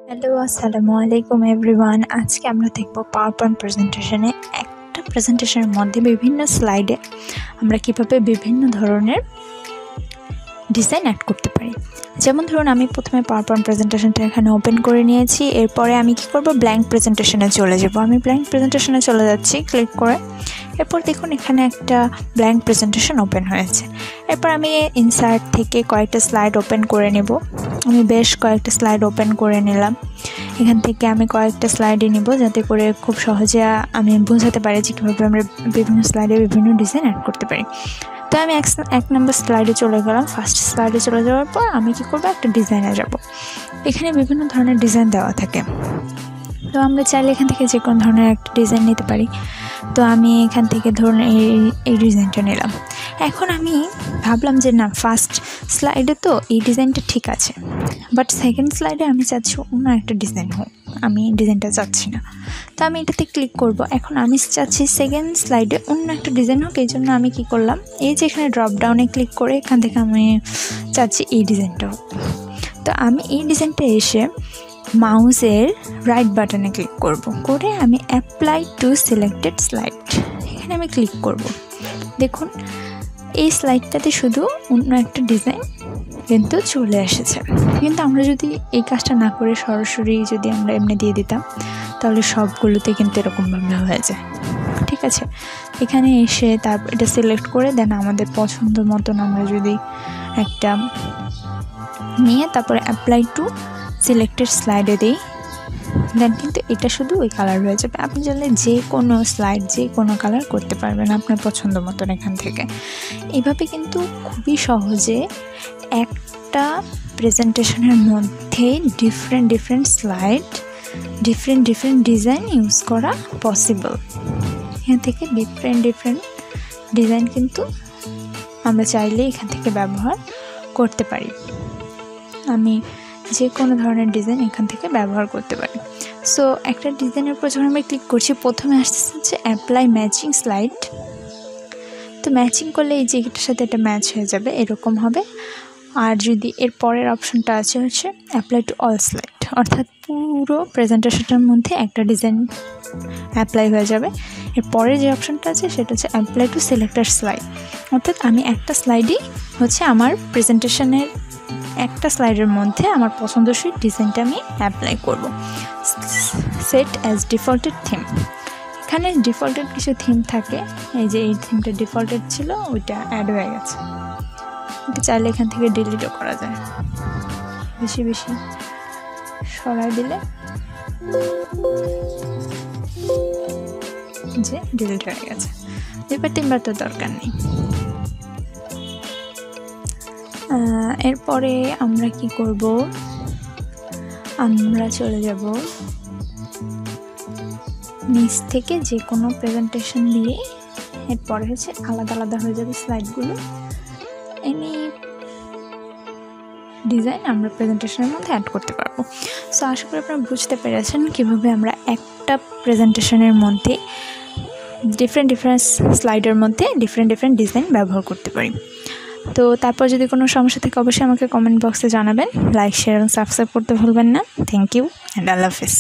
Hello, আসসালামু আলাইকুম everyone. আজকে আমরা দেখব পাওয়ারপয়েন্ট প্রেজেন্টেশনে একটা প্রেজেন্টেশনের মধ্যে বিভিন্ন স্লাইডে আমরা কিভাবে বিভিন্ন ধরনের ডিজাইন অ্যাড করতে পারি। যেমন ধরুন, আমি প্রথমে পাওয়ারপয়েন্ট প্রেজেন্টেশনটা এখানে ওপেন করে নিয়েছি। এরপরে আমি কি করব, ব্ল্যাঙ্ক প্রেজেন্টেশনে চলে যাব। আমি ব্ল্যাঙ্ক প্রেজেন্টেশনে চলে যাচ্ছি ক্লিক করে। এরপর দেখুন এখানে একটা ব্ল্যাঙ্ক প্রেজেন্টেশন ওপেন হয়েছে। এরপর আমি ইনসার্ট থেকে কয়েকটা স্লাইড ওপেন করে নেব। আমি বেশ কয়েকটা স্লাইড ওপেন করে নিলাম। এখান থেকে আমি কয়েকটা স্লাইডে নিব, যাতে করে খুব সহজে আমি বোঝাতে পারি যে কীভাবে আমরা বিভিন্ন স্লাইডে বিভিন্ন ডিজাইন অ্যাড করতে পারি। তো আমি এক নম্বর স্লাইডে চলে গেলাম। ফার্স্ট স্লাইডে চলে যাওয়ার পর আমি কি করব, একটা ডিজাইনে যাব। এখানে বিভিন্ন ধরনের ডিজাইন দেওয়া থাকে, তো আমরা চাইলে এখান থেকে যে কোনো ধরনের একটা ডিজাইন নিতে পারি। তো আমি এখান থেকে ধরুন এই ডিজাইনটা নিলাম। এখন আমি ভাবলাম যে না, ফার্স্ট স্লাইডে তো এই ডিজাইনটা ঠিক আছে, বাট সেকেন্ড স্লাইডে আমি চাচ্ছি অন্য একটা ডিজাইন হোক। আমি এই ডিজাইনটা চাচ্ছি না, তো আমি এটাতে ক্লিক করব। এখন আমি চাচ্ছি সেকেন্ড স্লাইডে অন্য একটা ডিজাইন হোক। এই জন্য আমি কী করলাম, এই যে এখানে ড্রপ ডাউনে ক্লিক করে এখান থেকে আমি চাচ্ছি এই ডিজাইনটা হোক। তো আমি এই ডিজাইনটা এসে মাউসের রাইট বাটনে ক্লিক করে আমি অ্যাপ্লাই টু সিলেক্টেড স্লাইড, এখানে আমি ক্লিক করব। দেখুন এই স্লাইডটাতে শুধু অন্য একটা ডিজাইন কিন্তু চলে এসেছে। কিন্তু আমরা যদি এই কাজটা না করে সরাসরি যদি আমরা এমনি দিয়ে দিতাম, তাহলে সবগুলোতে কিন্তু এরকমভাবে হয়ে যায়। ঠিক আছে, এখানে এসে তারপর এটা সিলেক্ট করে দেন আমাদের পছন্দ মতন আমরা যদি একটা নিয়ে তারপরে অ্যাপ্লাই টু সিলেক্টেড স্লাইডে দিই, দেন কিন্তু এটা শুধু ওই কালার হয়ে যাবে। আপনি চাইলে যে কোনো স্লাইড যে কোনো কালার করতে পারবেন আপনার পছন্দ মতন এখান থেকে। এইভাবে কিন্তু খুবই সহজে একটা প্রেজেন্টেশনের মধ্যে different slide different design use করা পসিবল। এখান থেকে ডিফারেন্ট ডিজাইন কিন্তু আমরা চাইলে এখান থেকে ব্যবহার করতে পারি। আমি যে কোনো ধরনের ডিজাইন এখান থেকে ব্যবহার করতে পারি। সো একটা ডিজাইনের উপর যখন আমি ক্লিক করছি, প্রথমে আসতেছে যে অ্যাপ্লাই ম্যাচিং স্লাইড। তো ম্যাচিং করলে এই যে এটার সাথে এটা ম্যাচ হয়ে যাবে, এরকম হবে। আর যদি এর পরের অপশনটা হচ্ছে অ্যাপ্লাই টু অল স্লাইড, অর্থাৎ পুরো প্রেজেন্টেশনটার মধ্যে একটা ডিজাইন অ্যাপ্লাই হয়ে যাবে। এর পরের যে অপশনটা আছে সেটা হচ্ছে অ্যাপ্লাই টু সিলেক্টেড স্লাইড, অর্থাৎ আমি একটা স্লাইডই হচ্ছে আমার প্রেজেন্টেশনের একটা স্লাইডের মধ্যে আমার পছন্দসই ডিজাইনটা আমি অ্যাপ্লাই করব। সেট অ্যাজ ডিফল্টেড থিম, এখানে ডিফল্টেড কিছু থিম থাকে। এই যে এই থিমটা ডিফল্টেড ছিল, ওইটা অ্যাড হয়ে গেছে। এটা চাইলে এখান থেকে ডিলিটও করা যায়, বেশি সরাই দিলে যে ডিলিট হয়ে গেছে। এবার থিমবার তো দরকার নেই। এরপরে আমরা কি করব, আমরা চলে যাব নিচ থেকে যে কোনো প্রেজেন্টেশন দিয়ে। এরপরে হচ্ছে আলাদা হয়ে যাবে স্লাইডগুলো। এনি ডিজাইন আমরা প্রেজেন্টেশনের মধ্যে অ্যাড করতে পারবো। সো আশা করি আপনারা বুঝতে পেরেছেন কীভাবে আমরা একটা প্রেজেন্টেশনের মধ্যে ডিফারেন্ট স্লাইডের মধ্যে ডিফারেন্ট ডিজাইন ব্যবহার করতে পারি। তো তারপর যদি কোনো সমস্যা থাকে অবশ্যই আমাকে কমেন্ট বক্সে জানাবেন। লাইক, শেয়ার এবং সাবস্ক্রাইব করতে ভুলবেন না। থ্যাংক ইউ অ্যান্ড আল্লাহ হাফেজ।